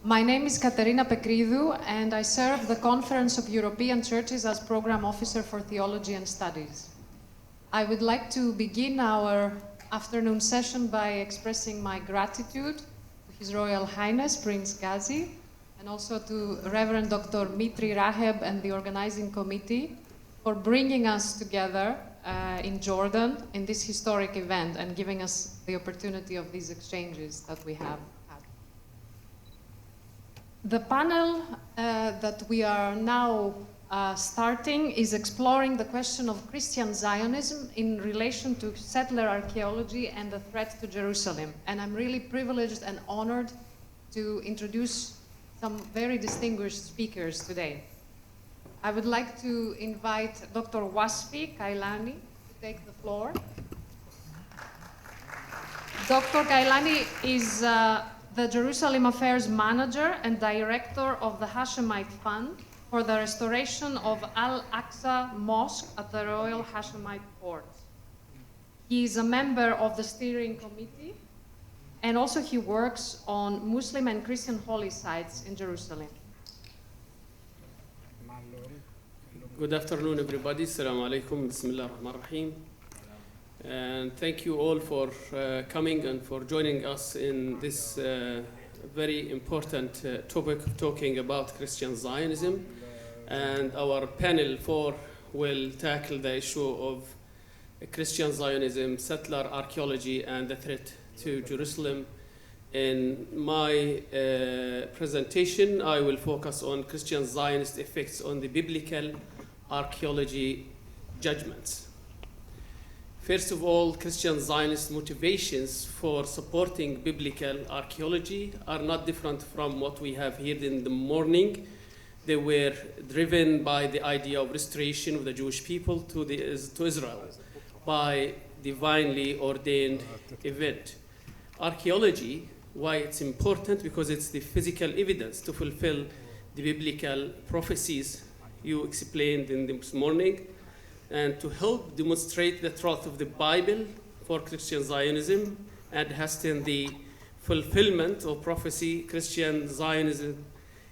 My name is Katerina Pekridou, and I serve the Conference of European Churches as Program Officer for Theology and Studies. I would like to begin our afternoon session by expressing my gratitude to His Royal Highness Prince Ghazi, and also to Reverend Dr. Mitri Raheb and the organizing committee for bringing us together in Jordan in this historic event and giving us the opportunity of these exchanges that we have had. The panel that we are now starting is exploring the question of Christian Zionism in relation to settler archaeology and the threat to Jerusalem. And I'm really privileged and honored to introduce some very distinguished speakers today. I would like to invite Dr. Wasfi Kailani to take the floor. Dr. Kailani is the Jerusalem Affairs Manager and Director of the Hashemite Fund for the restoration of Al-Aqsa Mosque at the Royal Hashemite Court. He is a member of the steering committee, and also he works on Muslim and Christian holy sites in Jerusalem. Good afternoon, everybody. Assalamu alaikum. Bismillah ar-Rahman ar-Rahim. And thank you all for coming and for joining us in this very important topic of talking about Christian Zionism. And our panel 4 will tackle the issue of Christian Zionism, settler archaeology, and the threat to Jerusalem. In my presentation, I will focus on Christian Zionist effects on the biblical archaeology judgments. First of all, Christian Zionist motivations for supporting biblical archaeology are not different from what we have heard in the morning. They were driven by the idea of restoration of the Jewish people to Israel by divinely ordained event. Archaeology, why it's important? Because it's the physical evidence to fulfill the biblical prophecies you explained in this morning, and to help demonstrate the truth of the Bible for Christian Zionism and hasten the fulfillment of prophecy. Christian Zionism,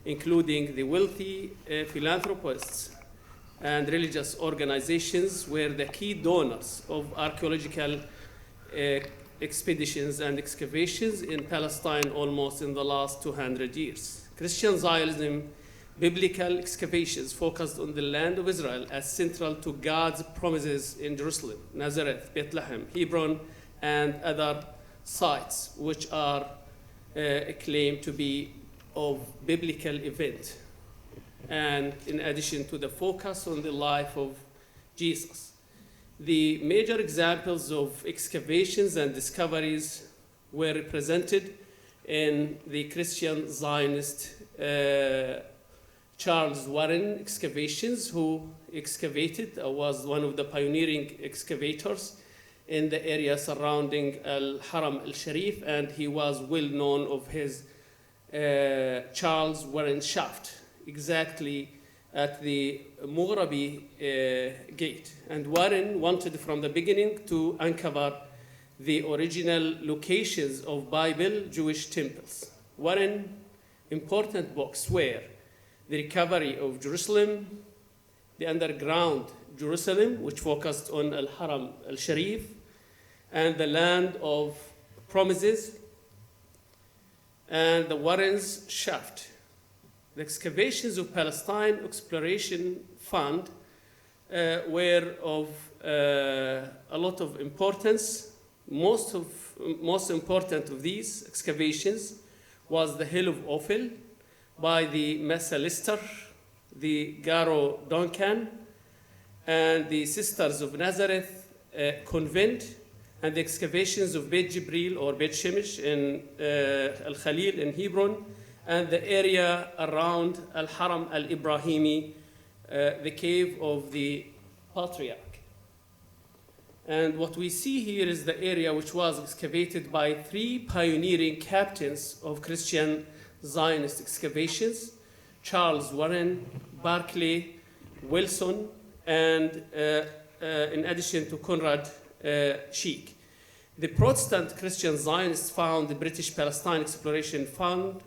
including the wealthy philanthropists and religious organizations, were the key donors of archaeological expeditions and excavations in Palestine almost in the last 200 years. Christian Zionism biblical excavations focused on the land of Israel as central to God's promises in Jerusalem, Nazareth, Bethlehem, Hebron, and other sites which are claimed to be of biblical event. And in addition to the focus on the life of Jesus. The major examples of excavations and discoveries were represented in the Christian Zionist Charles Warren excavations, who excavated, was one of the pioneering excavators in the area surrounding Al-Haram al-Sharif, and he was well known of his Charles Warren shaft, exactly at the Mughrabi gate. And Warren wanted from the beginning to uncover the original locations of Bible Jewish temples. Warren important books were The Recovery of Jerusalem, The Underground Jerusalem, which focused on Al-Haram al-Sharif, and The Land of Promises, and the Warren's Shaft. The excavations of Palestine Exploration Fund were of a lot of importance. Most important of these excavations was the Hill of Ophel by the Mesa Lister, the Garo Duncan, and the Sisters of Nazareth Convent, and the excavations of Beit Jibril or Beit Shemesh in Al-Khalil in Hebron, and the area around Al-Haram al-Ibrahimi, the cave of the Patriarch. And what we see here is the area which was excavated by 3 pioneering captains of Christian Zionist excavations: Charles Warren, Barclay, Wilson, and in addition to Conrad Sheik. The Protestant Christian Zionists found the British Palestine Exploration Fund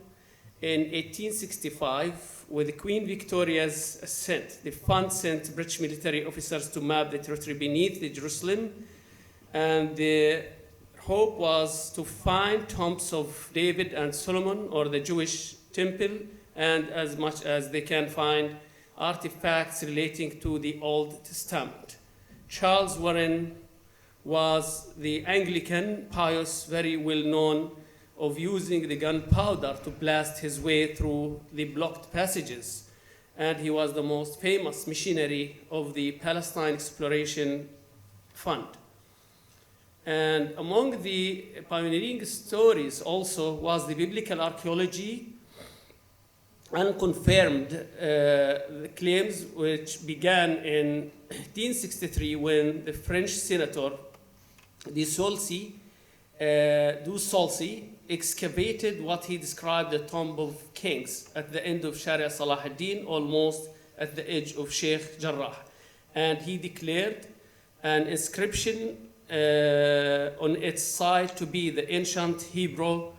in 1865, with Queen Victoria's assent, the fund sent British military officers to map the territory beneath the Jerusalem, and the hope was to find tombs of David and Solomon, or the Jewish temple, and as much as they can find artifacts relating to the Old Testament. Charles Warren was the Anglican pious, very well known of using the gunpowder to blast his way through the blocked passages. And he was the most famous missionary of the Palestine Exploration Fund. And among the pioneering stories also was the biblical archaeology, unconfirmed claims, which began in 1863 when the French senator du Saulcy excavated what he described the tomb of kings at the end of Sharia Salah ad-Din, almost at the edge of Sheikh Jarrah. And he declared an inscription on its side to be the ancient Hebrew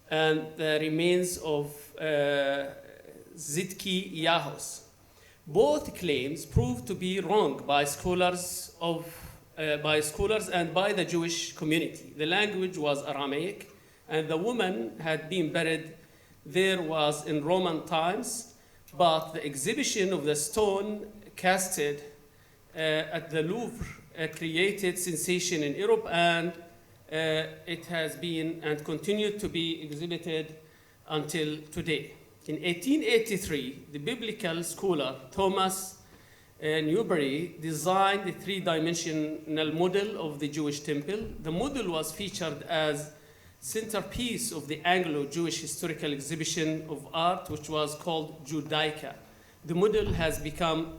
and the remains of Zidki Yahus. Both claims proved to be wrong by scholars and by the Jewish community. The language was Aramaic, and the woman had been buried there was in Roman times, but the exhibition of the stone casted at the Louvre created sensation in Europe, and it has been and continued to be exhibited until today. In 1883, the biblical scholar Thomas Newberry designed the three-dimensional model of the Jewish temple. The model was featured as centerpiece of the Anglo-Jewish historical exhibition of art, which was called Judaica. The model has become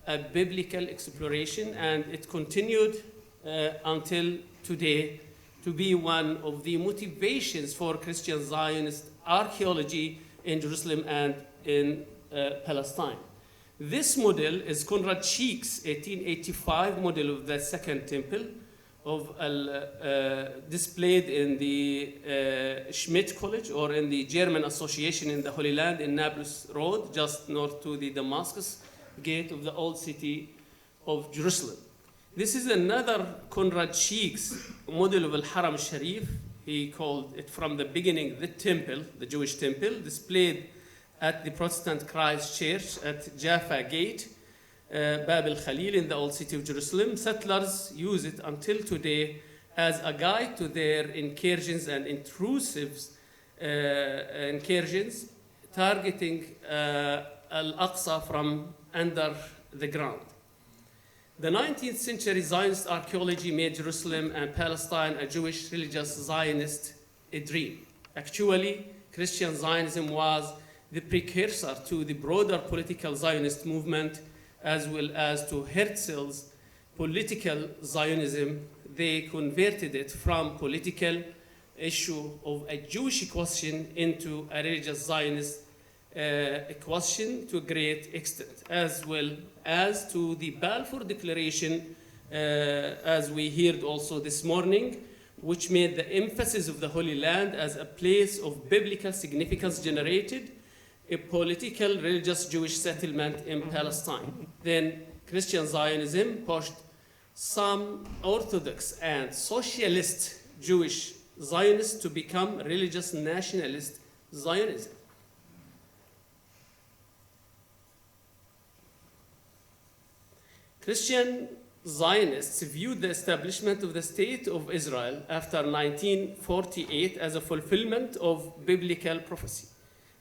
a biblical exploration, and it continued until today to be one of the motivations for Christian Zionist archaeology in Jerusalem and in Palestine. This model is Conrad Schick's 1885 model of the Second Temple, displayed in the Schmidt College, or in the German Association in the Holy Land in Nablus Road, just north to the Damascus gate of the old city of Jerusalem. This is another Conrad Schick's model of Al-Haram al-Sharif. He called it from the beginning the temple, the Jewish temple, displayed at the Protestant Christ Church at Jaffa Gate, Bab al-Khalil in the old city of Jerusalem. Settlers use it until today as a guide to their incursions and intrusive incursions, targeting Al-Aqsa from under the ground. The 19th century Zionist archaeology made Jerusalem and Palestine a Jewish religious Zionist dream. Actually, Christian Zionism was the precursor to the broader political Zionist movement, as well as to Herzl's political Zionism. They converted it from political issue of a Jewish question into a religious Zionist question to a great extent, as well as to the Balfour Declaration, as we heard also this morning, which made the emphasis of the Holy Land as a place of biblical significance generated a political religious Jewish settlement in Palestine. Then Christian Zionism pushed some Orthodox and socialist Jewish Zionists to become religious nationalist Zionism. Christian Zionists viewed the establishment of the State of Israel after 1948 as a fulfillment of biblical prophecy.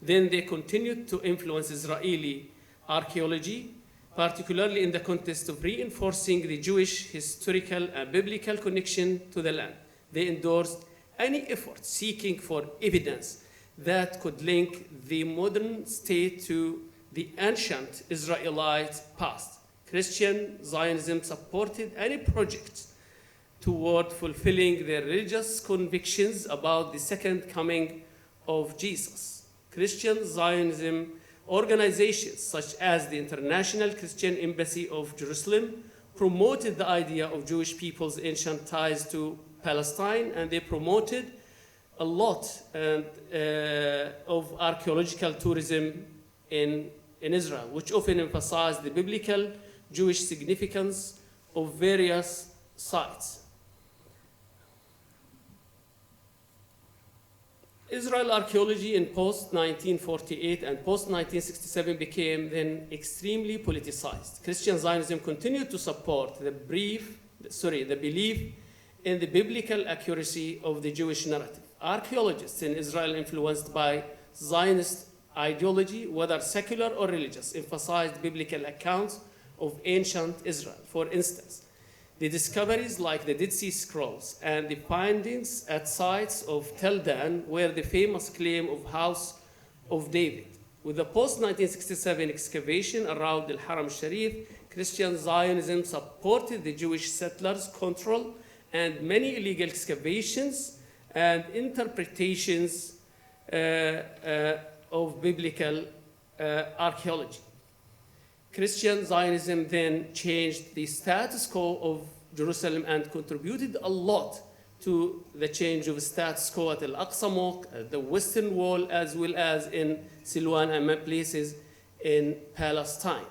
Then they continued to influence Israeli archaeology, particularly in the context of reinforcing the Jewish historical and biblical connection to the land. They endorsed any effort seeking for evidence that could link the modern state to the ancient Israelite past. Christian Zionism supported any projects toward fulfilling their religious convictions about the second coming of Jesus. Christian Zionism organizations such as the International Christian Embassy of Jerusalem promoted the idea of Jewish people's ancient ties to Palestine, and they promoted a lot of archaeological tourism in Israel, which often emphasize the biblical Jewish significance of various sites. Israel archaeology in post-1948 and post-1967 became then extremely politicized. Christian Zionism continued to support the belief in the biblical accuracy of the Jewish narrative. Archaeologists in Israel influenced by Zionist ideology, whether secular or religious, emphasized biblical accounts of ancient Israel. For instance, the discoveries like the Dead Sea Scrolls and the findings at sites of Tel Dan were the famous claim of House of David. With the post-1967 excavation around the Haram Sharif, Christian Zionism supported the Jewish settlers' control and many illegal excavations and interpretations of biblical archaeology. Christian Zionism then changed the status quo of Jerusalem and contributed a lot to the change of status quo at Al-Aqsa Mosque, at the Western Wall, as well as in Silwan and many places in Palestine.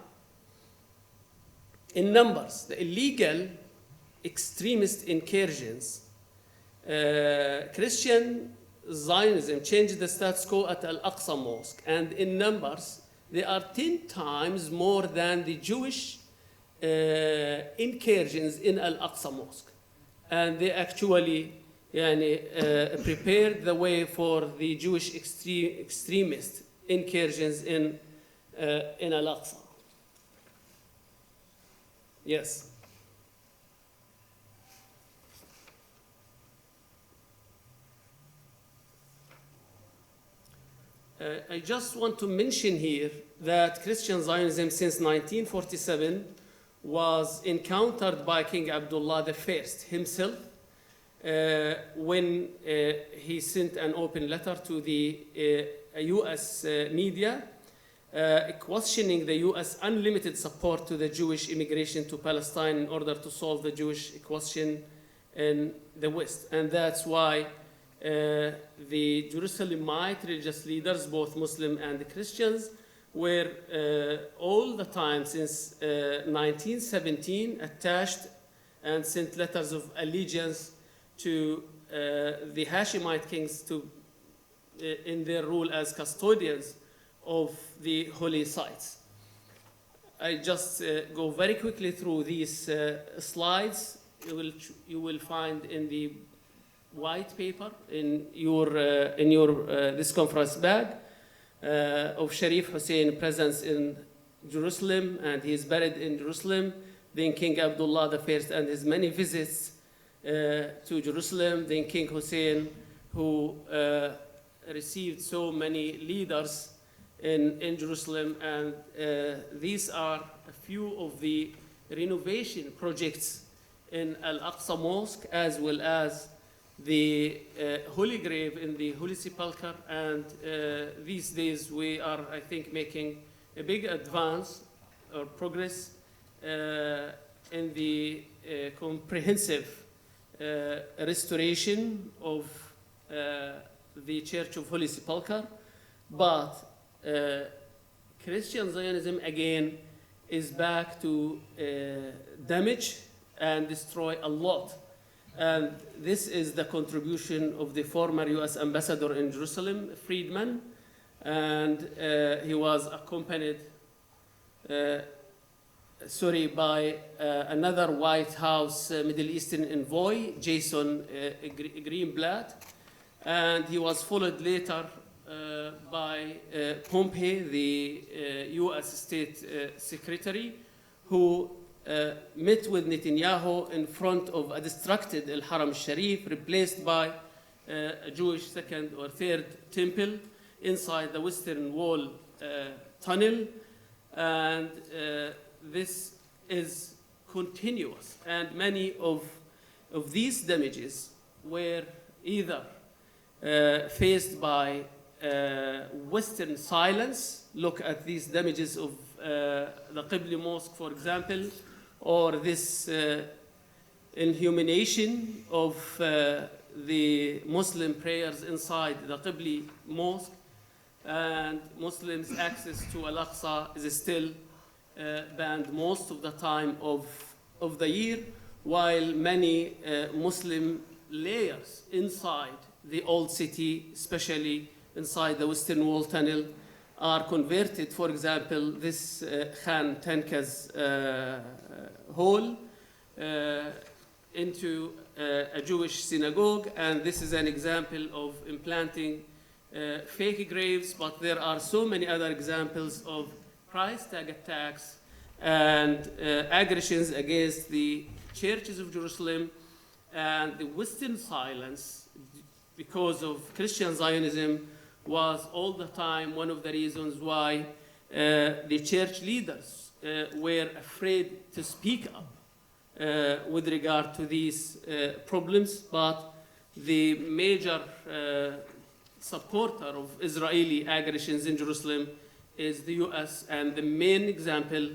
In numbers, the illegal extremist incursions, Christian Zionism changed the status quo at Al-Aqsa Mosque, and in numbers, they are 10 times more than the Jewish incursions in Al-Aqsa Mosque. And they actually prepared the way for the Jewish extremist incursions in Al-Aqsa. Yes. I just want to mention here that Christian Zionism since 1947 was encountered by King Abdullah I himself when he sent an open letter to the US media questioning the US unlimited support to the Jewish immigration to Palestine in order to solve the Jewish question in the West. And that's why the Jerusalemite religious leaders, both Muslim and Christians, were all the time since 1917 attached and sent letters of allegiance to the Hashemite kings in their role as custodians of the holy sites. I just go very quickly through these slides. You will find in the white paper in your this conference bag of Sharif Hussein presence in Jerusalem, and he is buried in Jerusalem. Then King Abdullah I and his many visits to Jerusalem. Then King Hussein, who received so many leaders in Jerusalem, and these are a few of the renovation projects in Al-Aqsa Mosque, as well as the Holy Grave in the Holy Sepulchre. And these days we are, I think, making a big advance or progress in the comprehensive restoration of the Church of Holy Sepulchre. But Christian Zionism again is back to damage and destroy a lot. And this is the contribution of the former US ambassador in Jerusalem, Friedman, and he was accompanied by another White House Middle Eastern envoy, Jason Greenblatt, and he was followed later by Pompeo, the US State Secretary, who met with Netanyahu in front of a destructed Al-Haram Sharif, replaced by a Jewish second or third temple inside the Western Wall tunnel. And this is continuous. And many of these damages were either faced by Western silence. Look at these damages of the Qibli Mosque, for example, or this inhumation of the Muslim prayers inside the Qibli mosque, and Muslims' access to Al-Aqsa is still banned most of the time of the year, while many Muslim layers inside the old city, especially inside the Western Wall Tunnel, are converted. For example, this Khan Tenka's hall into a Jewish synagogue, and this is an example of implanting fake graves, but there are so many other examples of price tag attacks and aggressions against the churches of Jerusalem, and the Western silence because of Christian Zionism was all the time one of the reasons why the church leaders were afraid to speak up with regard to these problems. But the major supporter of Israeli aggressions in Jerusalem is the US, and the main example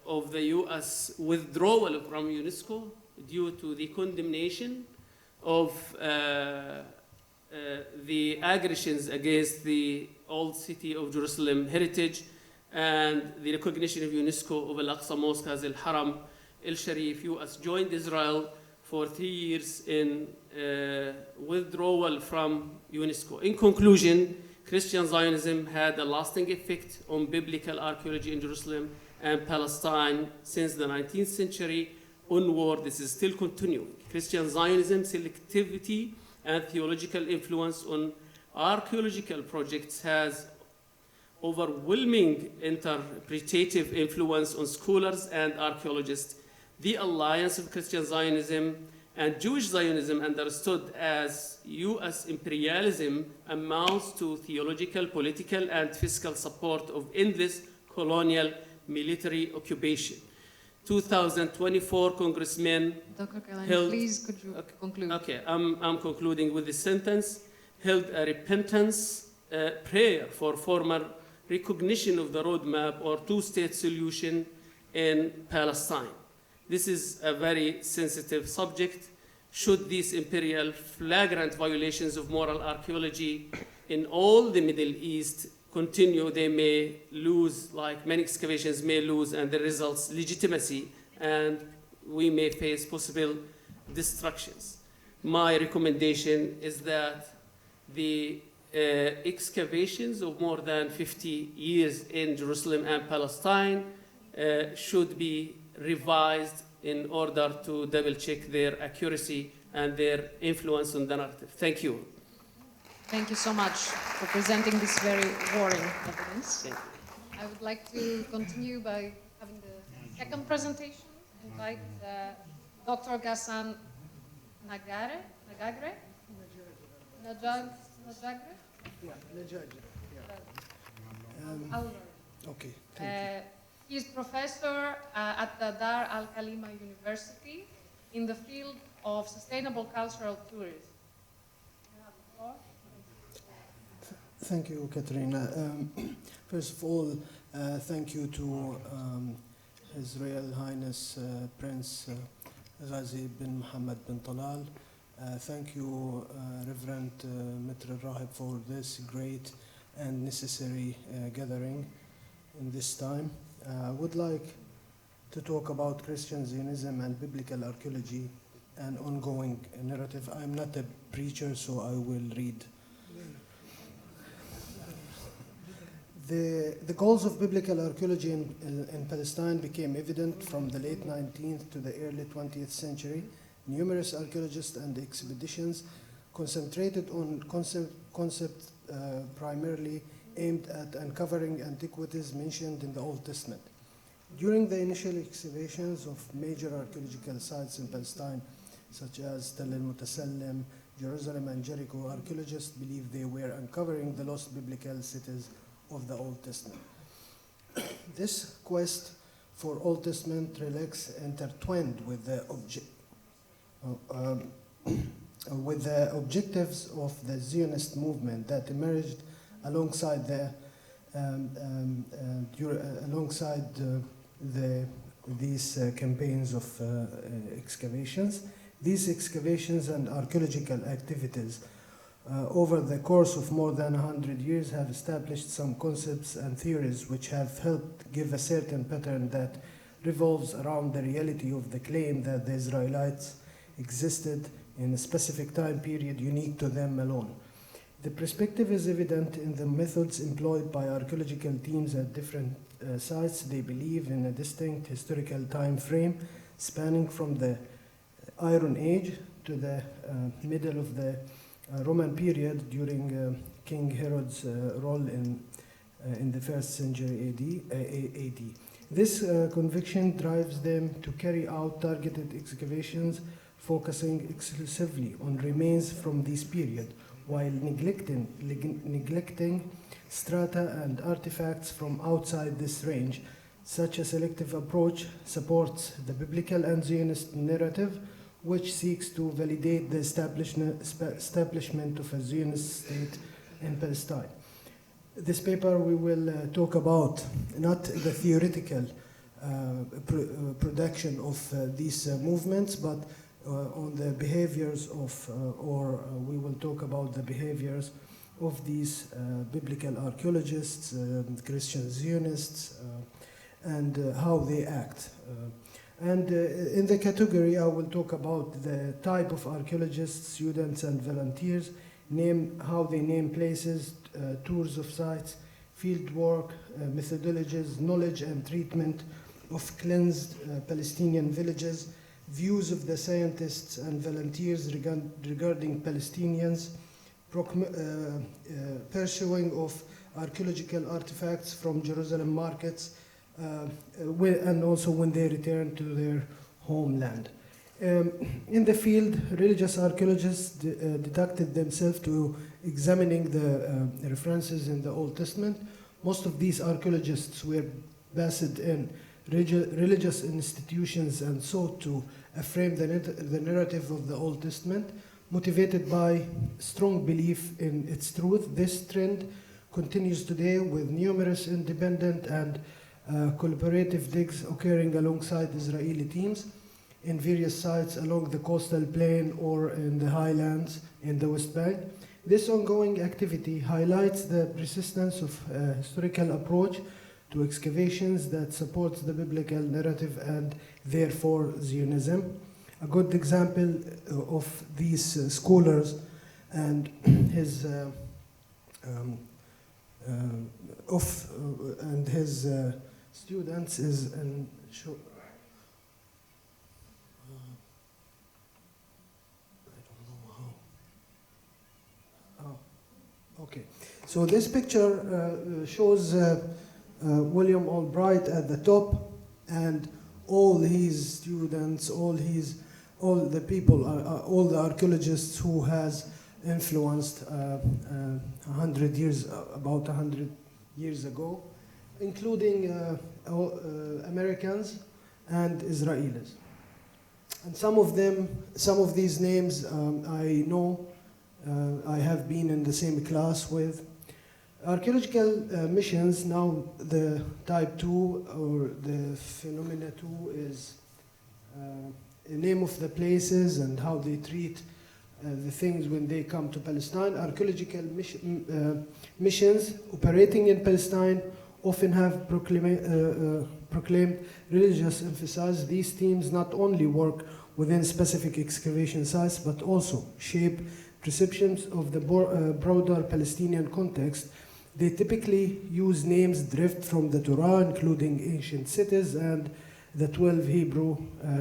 of the US withdrawal from UNESCO due to the condemnation of the aggressions against the old city of Jerusalem heritage and the recognition of UNESCO of Al-Aqsa Mosque as Al-Haram al-Sharif. US joined Israel for 3 years in withdrawal from UNESCO. In conclusion, Christian Zionism had a lasting effect on biblical archaeology in Jerusalem and Palestine since the 19th century onward. This is still continuing. Christian Zionism, selectivity, and theological influence on archaeological projects has overwhelming interpretative influence on scholars and archaeologists. The alliance of Christian Zionism and Jewish Zionism, understood as US imperialism, amounts to theological, political, and fiscal support of endless colonial military occupation. 2024 congressmen Dr. Kalima, held, please could you conclude? Okay, I'm concluding with this sentence. Held a repentance prayer for former recognition of the roadmap or two-state solution in Palestine. This is a very sensitive subject. Should these imperial flagrant violations of moral archaeology in all the Middle East continue, they may lose, like many excavations may lose, and the results legitimacy, and we may face possible destructions. My recommendation is that the excavations of more than 50 years in Jerusalem and Palestine should be revised in order to double-check their accuracy and their influence on the narrative. Thank you. Thank you so much for presenting this very worrying evidence. Thank you. I would like to continue by having the second presentation. Invite Dr. Ghassan Nagagre? Najagre? Yeah, Najagre. Yeah. Okay. Thank you. He is professor at the Dar al-Kalima University in the field of sustainable cultural tourism. You have the floor. Thank you, Katrina. First of all, thank you to His Royal Highness Prince Ghazi bin Mohammed bin Talal. Thank you, Reverend Mitra Rahib, for this great and necessary gathering in this time. I would like to talk about Christian Zionism and biblical archaeology, an ongoing narrative. I'm not a preacher, so I will read. The goals of biblical archaeology in Palestine became evident from the late 19th to the early 20th century. Numerous archaeologists and expeditions concentrated on concepts primarily aimed at uncovering antiquities mentioned in the Old Testament. During the initial excavations of major archaeological sites in Palestine, such as Tel el-Mutasallim, Jerusalem, and Jericho, archaeologists believed they were uncovering the lost biblical cities of the Old Testament. This quest for Old Testament relics intertwined with the objectives of the Zionist movement that emerged alongside these campaigns of excavations. These excavations and archaeological activities over the course of more than 100 years have established some concepts and theories which have helped give a certain pattern that revolves around the reality of the claim that the Israelites existed in a specific time period unique to them alone. The perspective is evident in the methods employed by archaeological teams at different sites. They believe in a distinct historical time frame spanning from the Iron Age to the middle of the Roman period during King Herod's rule in the 1st century AD. This conviction drives them to carry out targeted excavations focusing exclusively on remains from this period, while neglecting strata and artifacts from outside this range. Such a selective approach supports the biblical and Zionist narrative, which seeks to validate the establishment of a Zionist state in Palestine. This paper we will talk about not the theoretical production of these movements, but on the behaviors of, we will talk about the behaviors of these biblical archaeologists, Christian Zionists, and how they act. In the category, I will talk about the type of archaeologists, students, and volunteers, how they name places, tours of sites, field work, methodologies, knowledge and treatment of cleansed Palestinian villages, views of the scientists and volunteers regarding Palestinians, pursuing of archaeological artifacts from Jerusalem markets, and also when they return to their homeland. In the field, religious archaeologists deducted themselves to examining the references in the Old Testament. Most of these archaeologists were based in religious institutions and sought to frame the narrative of the Old Testament, motivated by strong belief in its truth. This trend continues today with numerous independent and collaborative digs occurring alongside Israeli teams in various sites along the coastal plain or in the highlands in the West Bank. This ongoing activity highlights the persistence of a historical approach to excavations that supports the biblical narrative and therefore Zionism. A good example of these scholars and his students is in okay. So this picture shows William Albright at the top, and all his students, all the people, all the archaeologists who has influenced about 100 years ago, including Americans and Israelis. And some of these names I know, I have been in the same class with. Archaeological missions, now the type 2 or the phenomena 2 is the name of the places and how they treat the things when they come to Palestine. Archaeological missions operating in Palestine often have proclaimed religious emphasis. These teams not only work within specific excavation sites, but also shape perceptions of the broader Palestinian context. They typically use names derived from the Torah, including ancient cities and the 12 Hebrew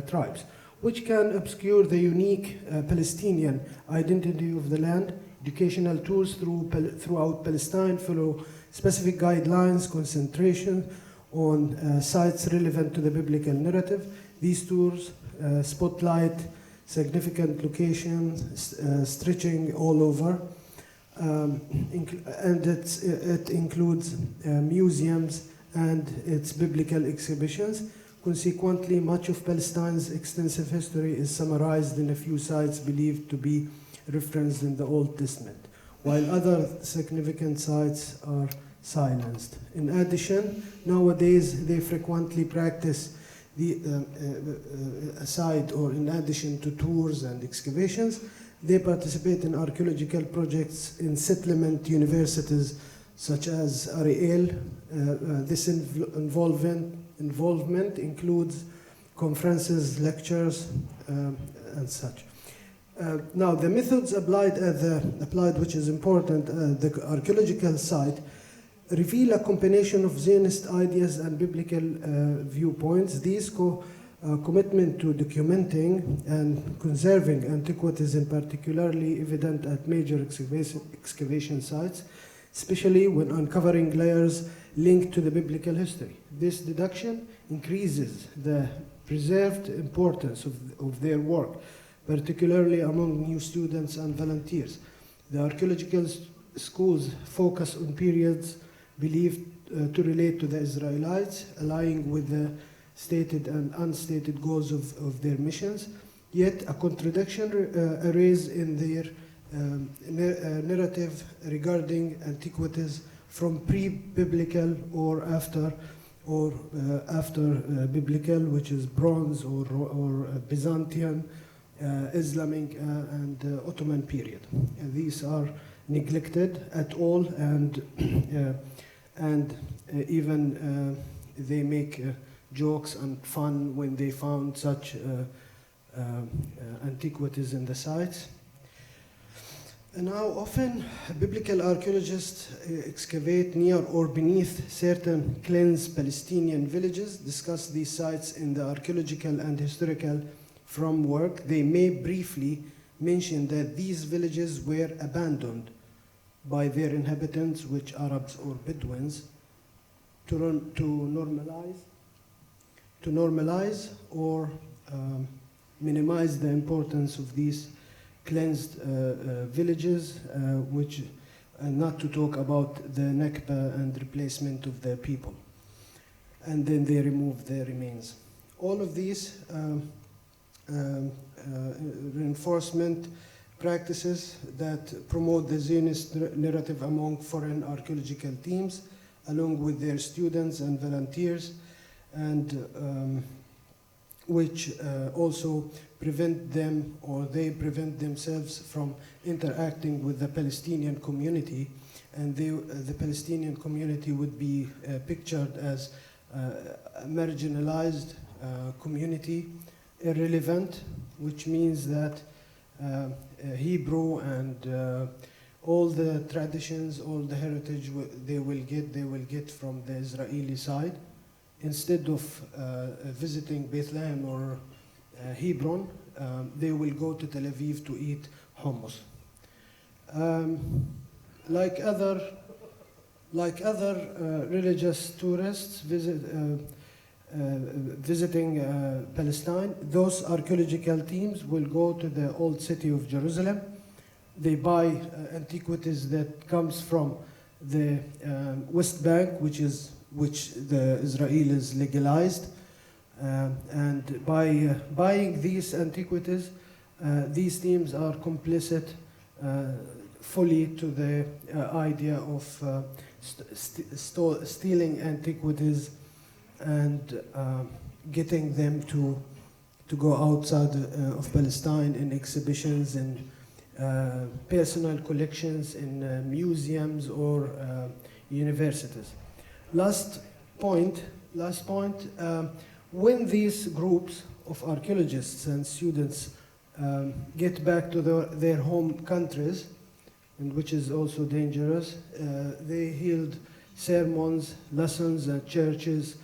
tribes, which can obscure the unique Palestinian identity of the land. Educational tours throughout Palestine follow specific guidelines, concentration on sites relevant to the biblical narrative. These tours spotlight significant locations stretching all over, and it includes museums and its biblical exhibitions. Consequently, much of Palestine's extensive history is summarized in a few sites believed to be referenced in the Old Testament, while other significant sites are silenced. In addition, nowadays they frequently practice aside or in addition to tours and excavations, they participate in archaeological projects in settlement universities such as Ariel. This involvement includes conferences, lectures, and such. Now, the methods applied, which is important, the archaeological site, reveal a combination of Zionist ideas and biblical viewpoints. These commitment to documenting and conserving antiquities is particularly evident at major excavation sites, especially when uncovering layers linked to the biblical history. This deduction increases the preserved importance of their work, particularly among new students and volunteers. The archaeological schools focus on periods believed to relate to the Israelites, aligning with the stated and unstated goals of their missions, yet a contradiction arises in their narrative regarding antiquities from pre-biblical or after biblical, which is Bronze or Byzantine, Islamic and Ottoman period. And these are neglected at all, and even they make jokes and fun when they found such antiquities in the sites. And now often biblical archaeologists excavate near or beneath certain cleansed Palestinian villages, discuss these sites in the archaeological and historical framework. They may briefly mention that these villages were abandoned by their inhabitants, which Arabs or Bedouins, to normalize or minimize the importance of these cleansed villages, which not to talk about the Nakba and replacement of the people. And then they remove their remains. All of these reinforcement practices that promote the Zionist narrative among foreign archaeological teams, along with their students and volunteers, and which also prevent them, or they prevent themselves from interacting with the Palestinian community, and the Palestinian community would be pictured as a marginalized community, irrelevant, which means that Hebrew and all the traditions, all the heritage they will get from the Israeli side. Instead of visiting Bethlehem or Hebron, they will go to Tel Aviv to eat hummus. Like other religious tourists visiting Palestine, those archaeological teams will go to the old city of Jerusalem. They buy antiquities that comes from the West Bank, which the Israelis legalized, and by buying these antiquities, these teams are complicit fully to the idea of stealing antiquities and getting them to go outside of Palestine in exhibitions and personal collections in museums or universities. Last point, when these groups of archaeologists and students get back to their home countries, and which is also dangerous, they held sermons, lessons at churches,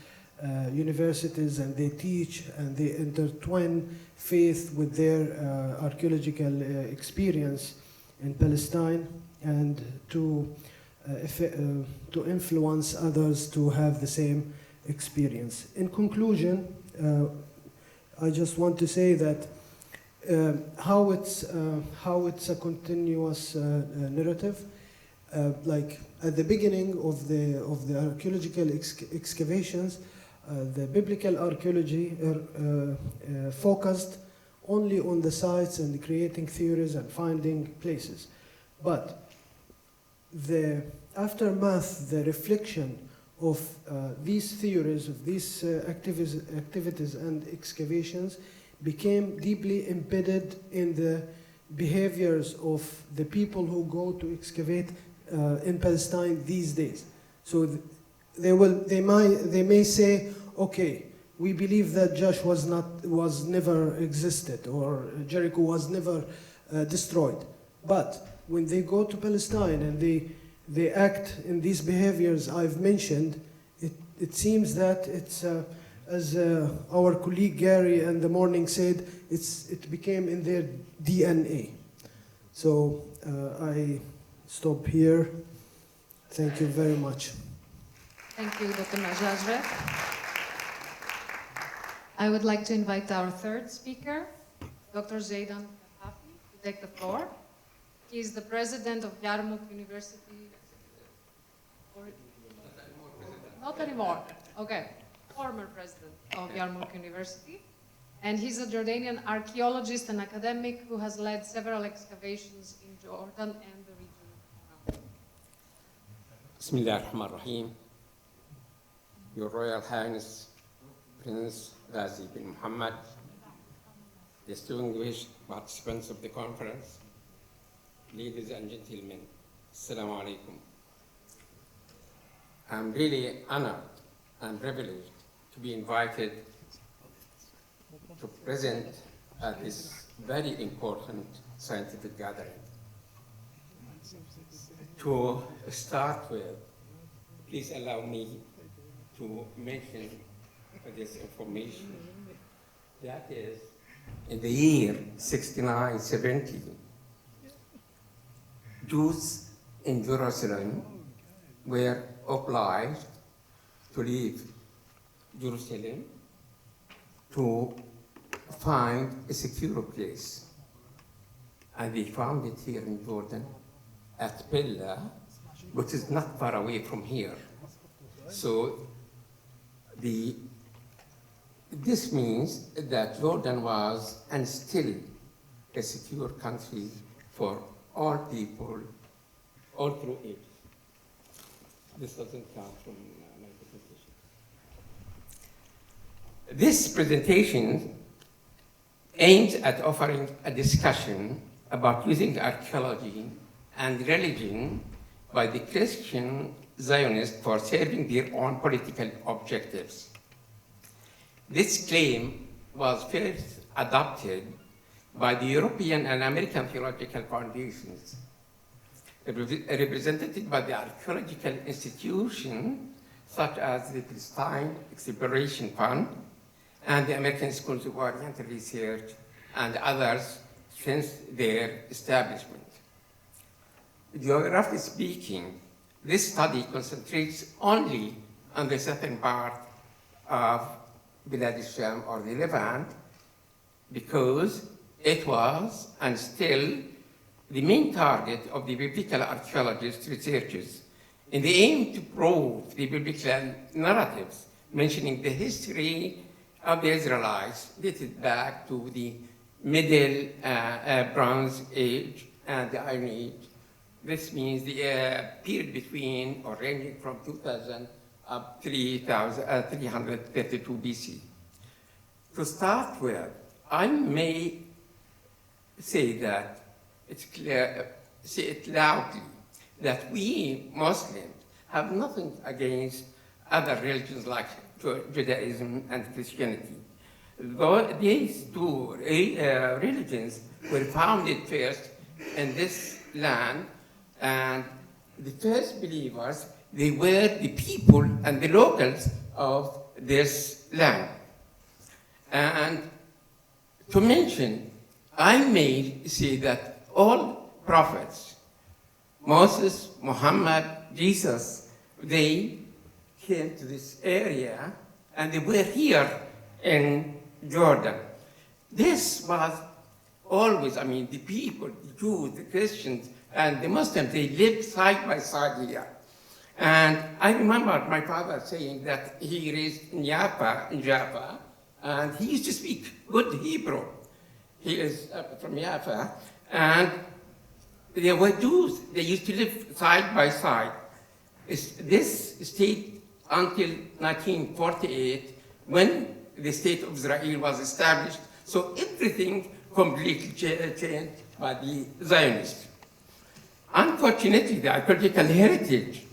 universities, and they teach and they intertwine faith with their archaeological experience in Palestine, and to influence others to have the same experience. In conclusion, I just want to say that how it's a continuous narrative. Like at the beginning of the archaeological excavations, the biblical archaeology focused only on the sites and creating theories and finding places. But the aftermath, the reflection of these theories, of these activities and excavations became deeply embedded in the behaviors of the people who go to excavate in Palestine these days. So they may say, okay, we believe that Josh was never existed, or Jericho was never destroyed. But when they go to Palestine and they act in these behaviors I've mentioned, it seems that it's, as our colleague Gary in the morning said, it became in their DNA. So I stop here. Thank you very much. Thank you, Dr. Najazreh. I would like to invite our third speaker, Dr. Zaidan Kahafi, to take the floor. He is the president of Yarmouk University. Not anymore. Okay. Former president of Yarmouk University. And he's a Jordanian archaeologist and academic who has led several excavations in Jordan and the region around. Bismillah ar-Rahman ar-Rahim. Your Royal Highness, Prince Ghazi bin Muhammad, distinguished participants of the conference, ladies and gentlemen, Assalamu alaikum. I'm really honored and privileged to be invited to present at this very important scientific gathering. To start with, please allow me to mention this information. That is, in the year 69-70, Jews in Jerusalem were obliged to leave Jerusalem to find a secure place. And they found it here in Jordan at Pella, which is not far away from here. So this means that Jordan was and still a secure country for all people, all through it. This doesn't come from my presentation. This presentation aims at offering a discussion about using archaeology and religion by the Christian Zionists for serving their own political objectives. This claim was first adopted by the European and American theological foundations, represented by the archaeological institutions such as the Palestine Exploration Fund and the American Schools of Oriental Research and others since their establishment. Geographically speaking, this study concentrates only on the southern part of Bilad al-Sham or the Levant because it was and still the main target of the biblical archaeologist researchers in the aim to prove the biblical narratives mentioning the history of the Israelites dated back to the Middle Bronze Age and the Iron Age. This means the period between or ranging from 2000 up 332 BC. To start with, I may say that it's clear, say it loudly, that we Muslims have nothing against other religions like Judaism and Christianity. Though these two religions were founded first in this land, and the first believers, they were the people and the locals of this land. And to mention, I may say that all prophets, Moses, Muhammad, Jesus, they came to this area and they were here in Jordan. This was always, the people, the Jews, the Christians, and the Muslims, they lived side by side here. And I remember my father saying that he raised in Jaffa, and he used to speak good Hebrew. He is from Jaffa, and there were Jews. They used to live side by side. This stayed until 1948, when the state of Israel was established. So everything completely changed by the Zionists. Unfortunately, the archaeological heritage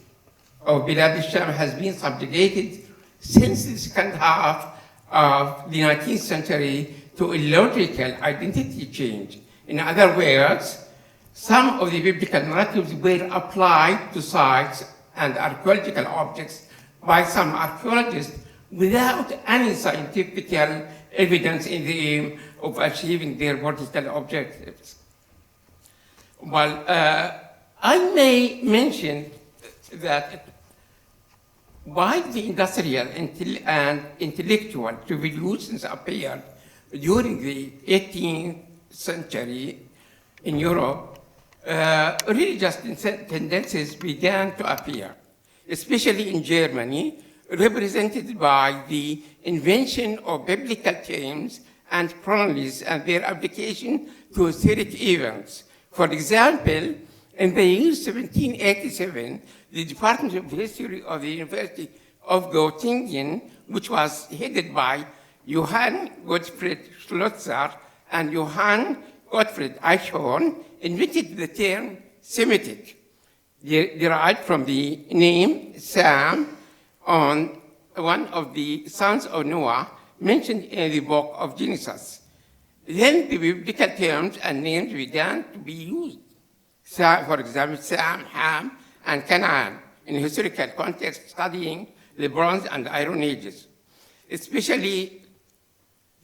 of Bilad al-Sham has been subjugated since the second half of the 19th century to a logical identity change. In other words, some of the biblical narratives were applied to sites and archaeological objects by some archaeologists without any scientific evidence in the aim of achieving their political objectives. Well, I may mention that while the industrial and intellectual revolutions appeared during the 18th century in Europe, religious tendencies began to appear, especially in Germany, represented by the invention of biblical themes and chronologies and their application to historic events. For example, in the year 1787, the Department of History of the University of Göttingen, which was headed by Johann Gottfried Schlosser and Johann Gottfried Eichhorn, invented the term Semitic, derived from the name Sam, on one of the sons of Noah mentioned in the book of Genesis. Then the biblical terms and names began to be used. For example, Sam, Ham, and Canaan in historical context, studying the Bronze and Iron Ages, especially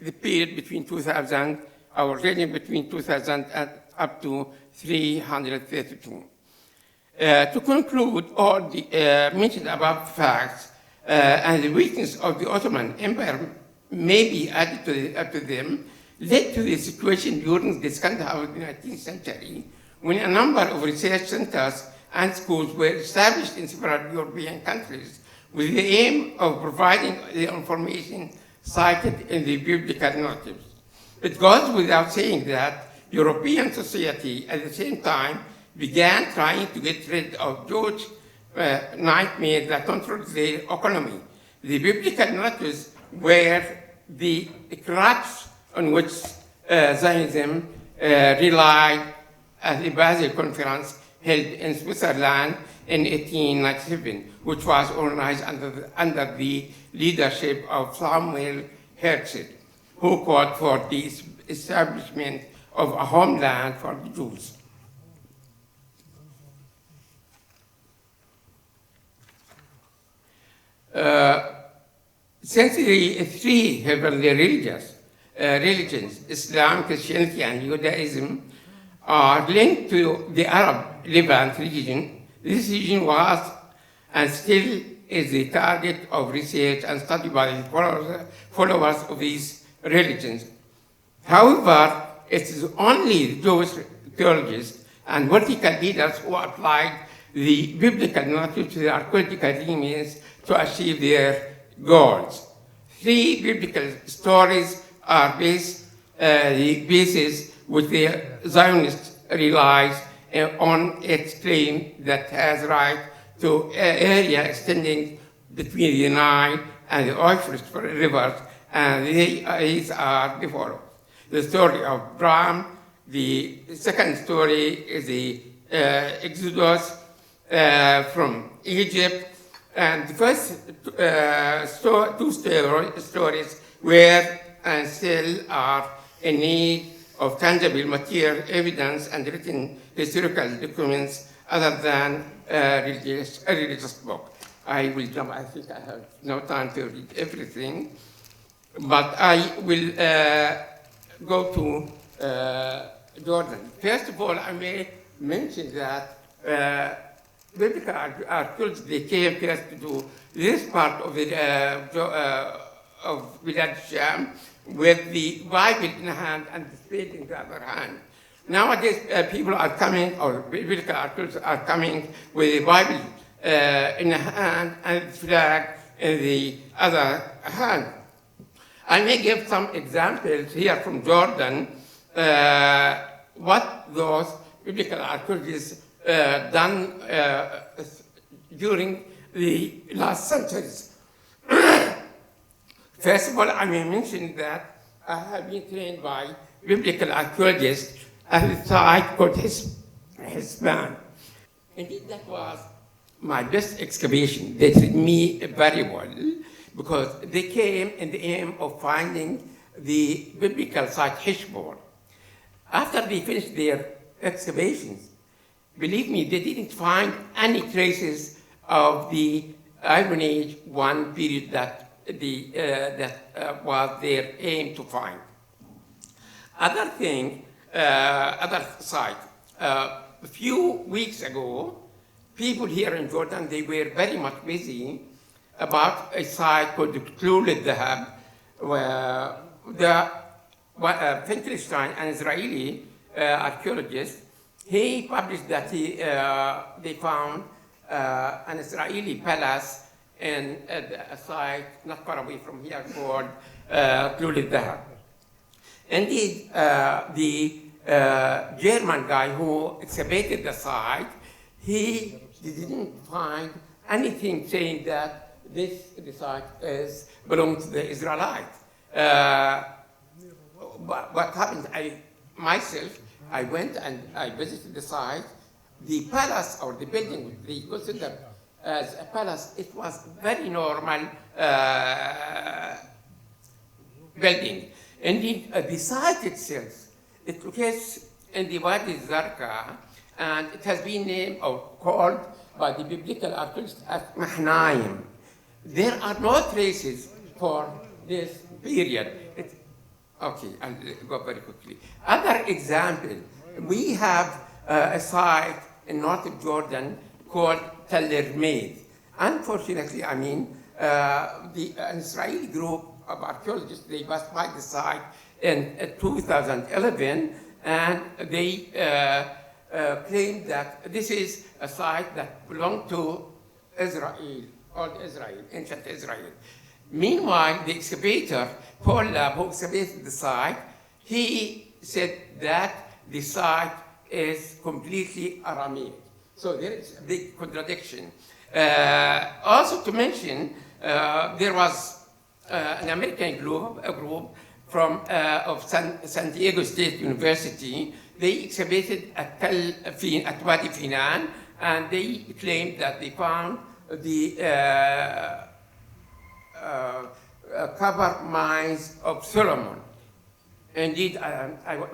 the period between 2000, our region between 2000 and up to 332. To conclude, all the mentioned above facts and the weakness of the Ottoman Empire may be added to them, led to the situation during the second half of the 19th century, when a number of research centers and schools were established in several European countries with the aim of providing the information cited in the biblical narratives. It goes without saying that European society at the same time began trying to get rid of Jewish nightmares that controlled their economy. The biblical narratives were the crutch on which Zionism relied at the Basel Conference held in Switzerland in 1897, which was organized under the leadership of Samuel Herzl, who called for the establishment of a homeland for the Jews. Since the three heavenly religions, Islam, Christianity, and Judaism, are linked to the Arab Levant region, this region was and still is the target of research and study by the followers of these religions. However, it is only Jewish theologians and political leaders who applied the biblical narrative to the archaeological remains to achieve their goals. Three biblical stories are the basis which the Zionists relies on its claim that has right to area extending between the Nile and the Euphrates rivers, and these are the following. The story of Abraham, the second story is the Exodus from Egypt, and the first two stories were and still are in need of tangible material evidence and written historical documents other than a religious book. I will jump, I think I have no time to read everything, but I will go to Jordan. First of all, I may mention that biblical archaeologists, they came first to this part of the of Bilad Sham with the Bible in hand and the spade in the other hand. Nowadays, people are coming, or biblical archaeologists are coming with the Bible in the hand and the flag in the other hand. I may give some examples here from Jordan, what those biblical archaeologists done during the last centuries. First of all, I may mention that I have been trained by biblical archaeologists at a site called Hispan. Indeed, that was my best excavation. They treated me very well because they came in the aim of finding the biblical site Heshbon. After they finished their excavations, believe me, they didn't find any traces of the Iron Age 1 period that was their aim to find. Other site, a few weeks ago, people here in Jordan, they were very much busy about a site called Klul al-Dhahab, where Finkelstein, an Israeli archaeologist, he published that they found an Israeli palace in a site not far away from here called Klul al-Dhahab. Indeed, the German guy who excavated the site, he didn't find anything saying that the site belongs to the Israelites. What happened? I went and I visited the site. The palace or the building they considered as a palace, it was very normal building. Indeed, the site itself, it locates in the Wadi Zarqa, and it has been named or called by the biblical archaeologists as Mahnaim. There are no traces for this period. Okay, I'll go very quickly. Other example, we have a site in north of Jordan called Tel Ermeid. Unfortunately, I mean, an Israeli group of archaeologists, they passed by the site in 2011, and they claimed that this is a site that belonged to Israel, old Israel, ancient Israel. Meanwhile, the excavator, Paul Lab, who excavated the site, he said that the site is completely Aramaic. So there is a big contradiction. Also to mention, there was an American group, a group from of San Diego State University. They excavated at Wadi Finan, and they claimed that they found the cover mines of Solomon. Indeed,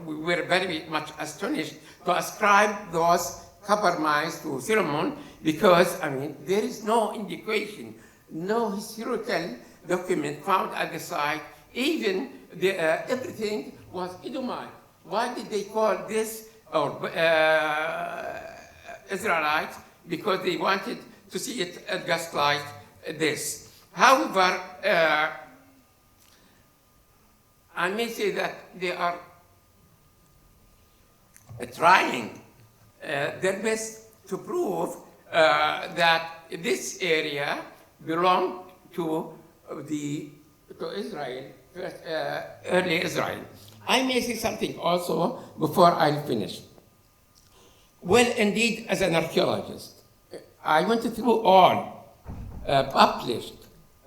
we were very much astonished to ascribe those copper mines to Solomon because, I mean, there is no indication, no historical document found at the site. Even everything was Edomite. Why did they call this Israelites? Because they wanted to see it just like this. However, I may say that they are trying their best to prove that this area belonged to Israel, early Israel. I may say something also before I finish. Well, indeed, as an archaeologist, I went through all published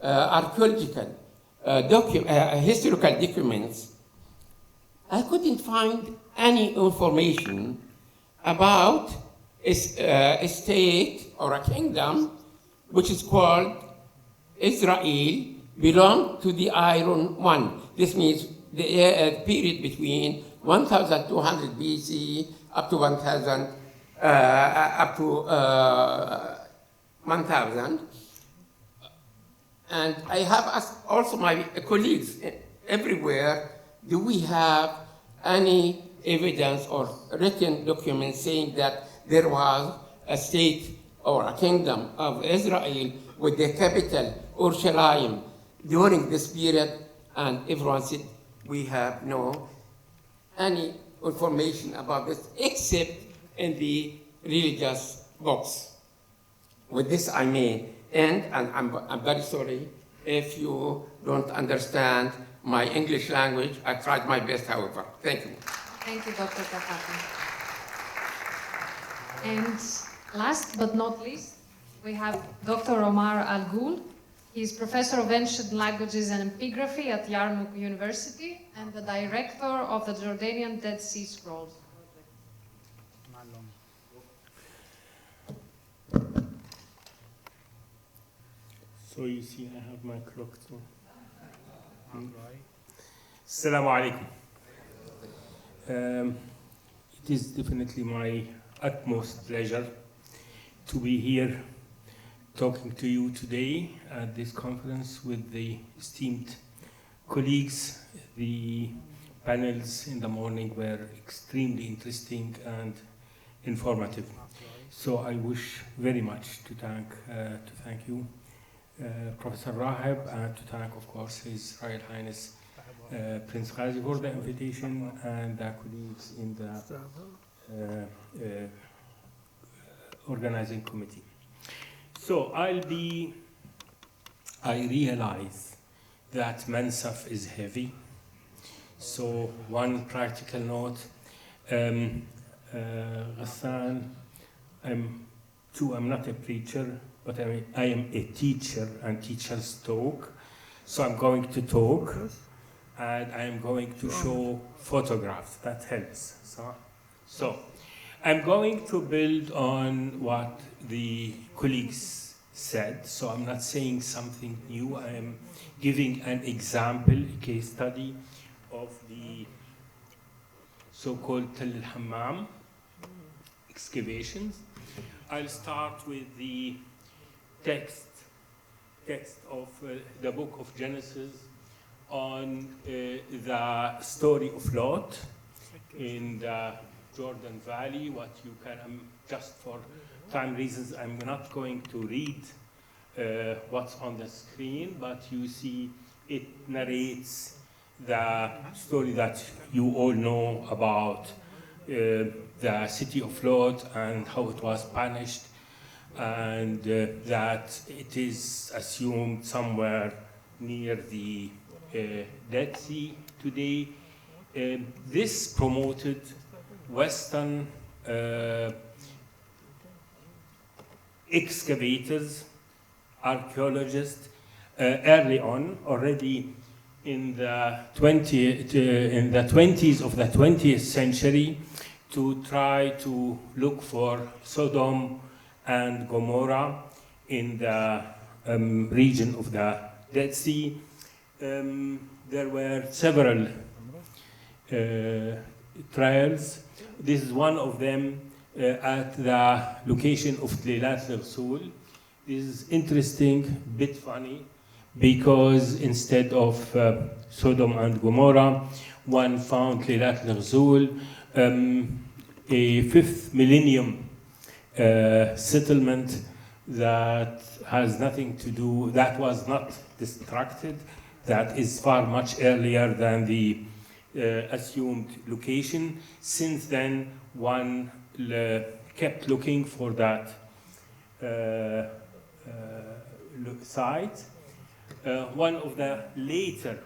archaeological historical documents. I couldn't find any information about a state or a kingdom which is called Israel belonged to the Iron One. This means the period between 1200 BC up to 1000 1000. And I have asked also my colleagues everywhere, do we have any evidence or written documents saying that there was a state or a kingdom of Israel with the capital, Urushalayim, during this period? And everyone said, we have no any information about this except in the religious books. With this I may end, and I'm very sorry if you don't understand my English language. I tried my best, however. Thank you. Thank you, Dr. Kahati. And last but not least, we have Dr. Omar Al-Ghul. He's professor of ancient languages and epigraphy at Yarmouk University and the director of the Jordanian Dead Sea Scrolls project. So you see, I have my clock too. Assalamu alaikum. It is definitely my utmost pleasure to be here talking to you today at this conference with the esteemed colleagues. The panels in the morning were extremely interesting and informative. So I wish very much to thank you, Professor Raheb, and to thank, of course, His Royal Highness Prince Ghazi for the invitation and the colleagues in the organizing committee. So I realize that Mansaf is heavy. So one practical note, Ghassan, I'm not a preacher, but I am a teacher, and teachers talk. So I'm going to talk, and I'm going to show photographs. That helps. So I'm going to build on what the colleagues said. So I'm not saying something new. I am giving an example, a case study of the so-called Tell al-Hammam excavations. I'll start with the text of the book of Genesis on the story of Lot in the Jordan Valley. What you can, just for time reasons, I'm not going to read what's on the screen, but you see it narrates the story that you all know about the city of Lot and how it was punished, and that it is assumed somewhere near the Dead Sea today. This promoted Western excavators, archaeologists, early on, already in the 20s of the 20th century, to try to look for Sodom and Gomorrah in the region of the Dead Sea. There were several trials. This is one of them at the location of Tleilat al-Ghussul. This is interesting, bit funny, because instead of Sodom and Gomorrah, one found Tleilat al-Ghussul, a 5th millennium settlement that has nothing to do, that was not destructed, that is far much earlier than the assumed location. Since then, one kept looking for that site. One of the later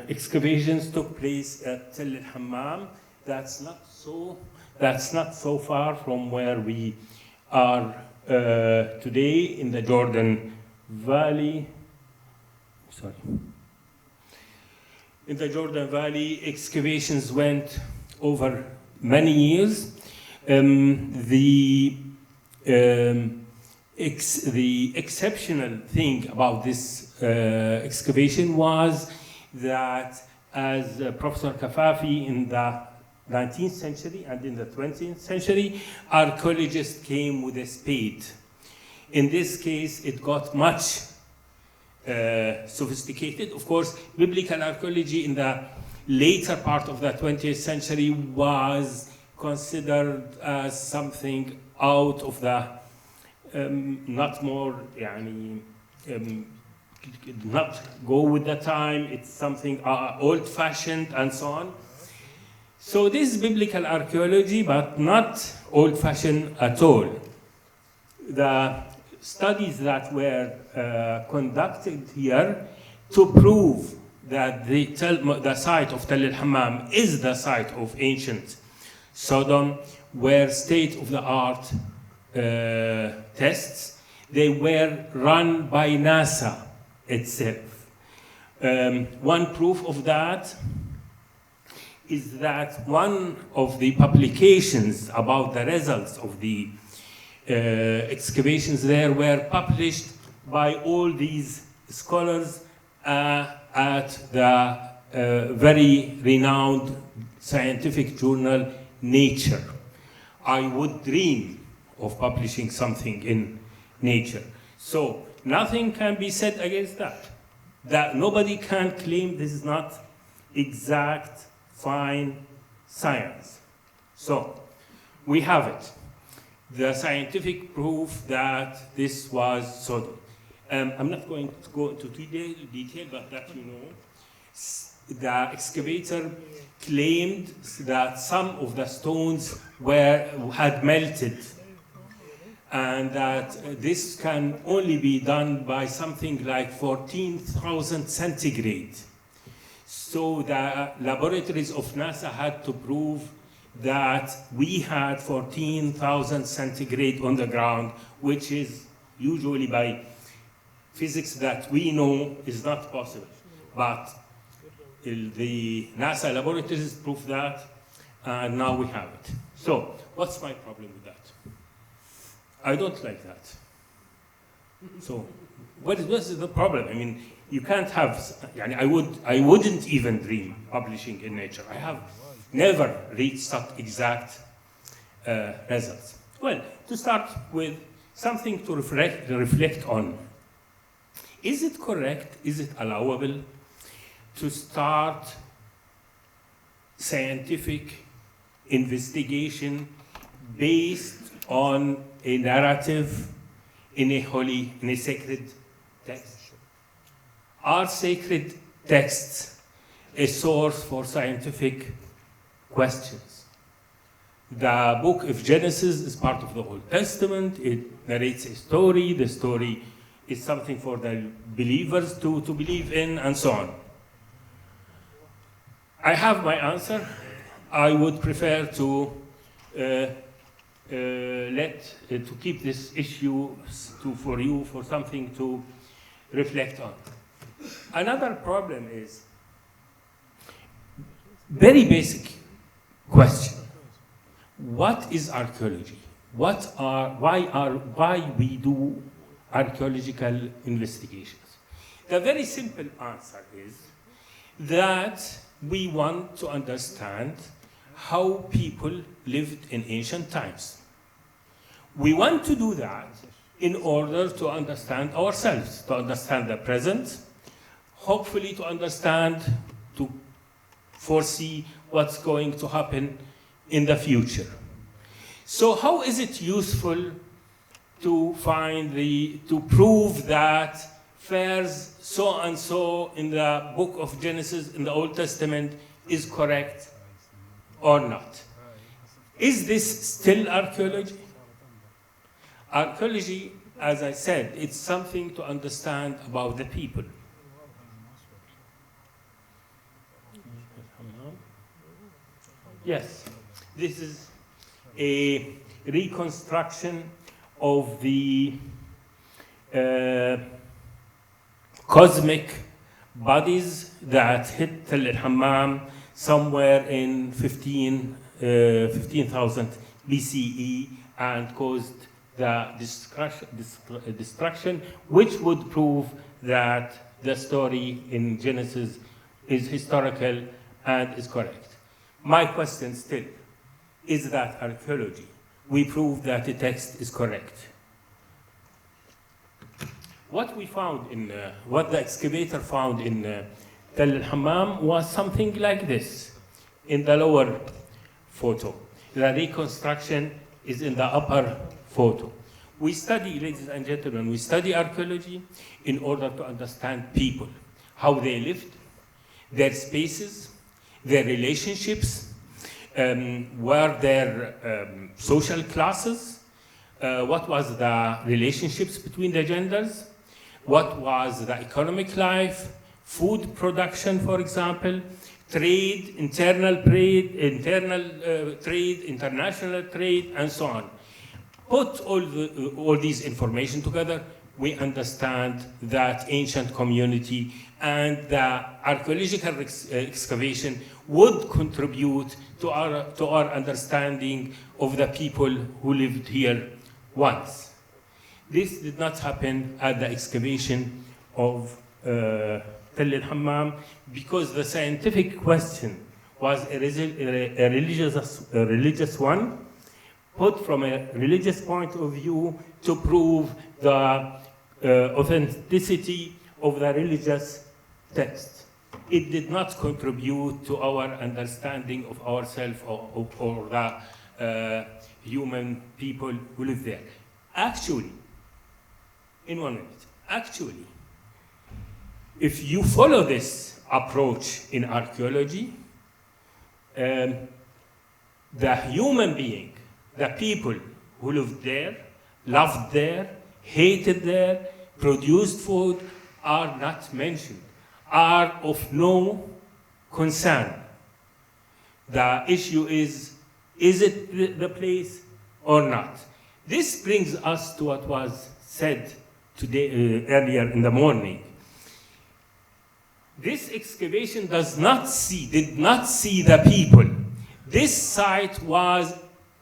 excavations took place at Tell al-Hammam. That's not so far from where we are today in the Jordan Valley. Sorry. In the Jordan Valley, excavations went over many years. The exceptional thing about this excavation was that, as Professor Kafafi in the 19th century and in the 20th century, archaeologists came with a spade. In this case, it got much sophisticated. Of course, biblical archaeology in the later part of the 20th century was considered as something out of the not more, not go with the time, it's something old-fashioned and so on. So this is biblical archaeology, but not old-fashioned at all. The studies that were conducted here to prove that the site of Tell al-Hammam is the site of ancient Sodom were state-of-the-art tests. They were run by NASA itself. One proof of that is that one of the publications about the results of the excavations there were published by all these scholars at the very renowned scientific journal Nature. I would dream of publishing something in Nature. So nothing can be said against that. That nobody can claim this is not exact, fine science. So we have it. The scientific proof that this was Sodom. I'm not going to go into detail, but that you know. The excavator claimed that some of the stones had melted, and that this can only be done by something like 14,000 centigrade. So the laboratories of NASA had to prove that we had 14,000 centigrade on the ground, which is usually by physics that we know is not possible. But the NASA laboratories prove that, and now we have it. So what's my problem with that? I don't like that. So what is the problem? I mean, you can't have, I wouldn't even dream publishing in Nature. I have never reached such exact results. Well, to start with something to reflect on. Is it correct, is it allowable to start scientific investigation based on a narrative in a sacred text? Are sacred texts a source for scientific questions? The book of Genesis is part of the Old Testament. It narrates a story. The story is something for the believers to believe in, and so on. I have my answer. I would prefer to keep this issue for you, for something to reflect on. Another problem is very basic question. What is archaeology? Why we do archaeological investigations? The very simple answer is that we want to understand how people lived in ancient times. We want to do that in order to understand ourselves, to understand the present, hopefully to understand, to foresee what's going to happen in the future. So how is it useful to prove that fairs so and so in the book of Genesis in the Old Testament is correct or not? Is this still archaeology? Archaeology, as I said, it's something to understand about the people. Yes, this is a reconstruction of the cosmic bodies that hit Tel el-Hammam somewhere in 15,000 BCE and caused the destruction, which would prove that the story in Genesis is historical and is correct. My question still, is that archaeology? We prove that the text is correct. What we found what the excavator found in Tel el-Hammam was something like this in the lower photo. The reconstruction is in the upper photo. We study, ladies and gentlemen, we study archaeology in order to understand people, how they lived, their spaces, their relationships, were their social classes, what was the relationships between the genders, what was the economic life, food production, for example, trade, international trade, and so on. put all these information together, we understand that ancient community and the archaeological excavation would contribute to our understanding of the people who lived here once. This did not happen at the excavation of Tell al-Hammam because the scientific question was a religious one, put from a religious point of view to prove the authenticity of the religious text. It did not contribute to our understanding of ourselves or the human people who live there. Actually, in 1 minute, actually, if you follow this approach in archaeology, the human being, the people who lived there, loved there, hated there, produced food, are not mentioned, are of no concern. The issue is it the place or not? This brings us to what was said today, earlier in the morning. This excavation did not see the people. This site was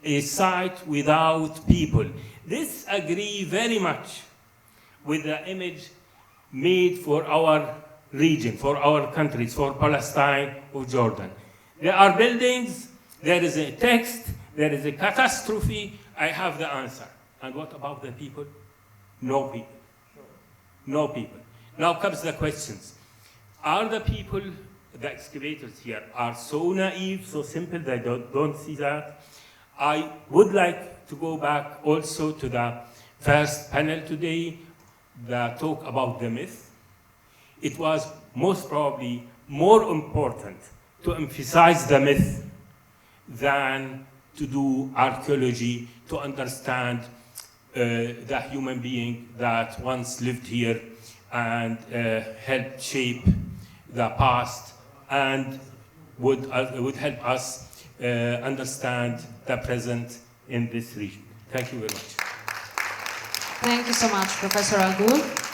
a site without people. This agrees very much with the image made for our region, for our countries, for Palestine or Jordan. There are buildings, there is a text, there is a catastrophe. I have the answer. And what about the people? No people. No people. Now comes the questions. Are the people, the excavators here, are so naive, so simple, they don't see that? I would like to go back also to the first panel today, the talk about the myth. It was most probably more important to emphasize the myth than to do archaeology, to understand the human being that once lived here and helped shape the past and would help us understand the present in this region. Thank you very much. Thank you so much, Professor Al-Ghul.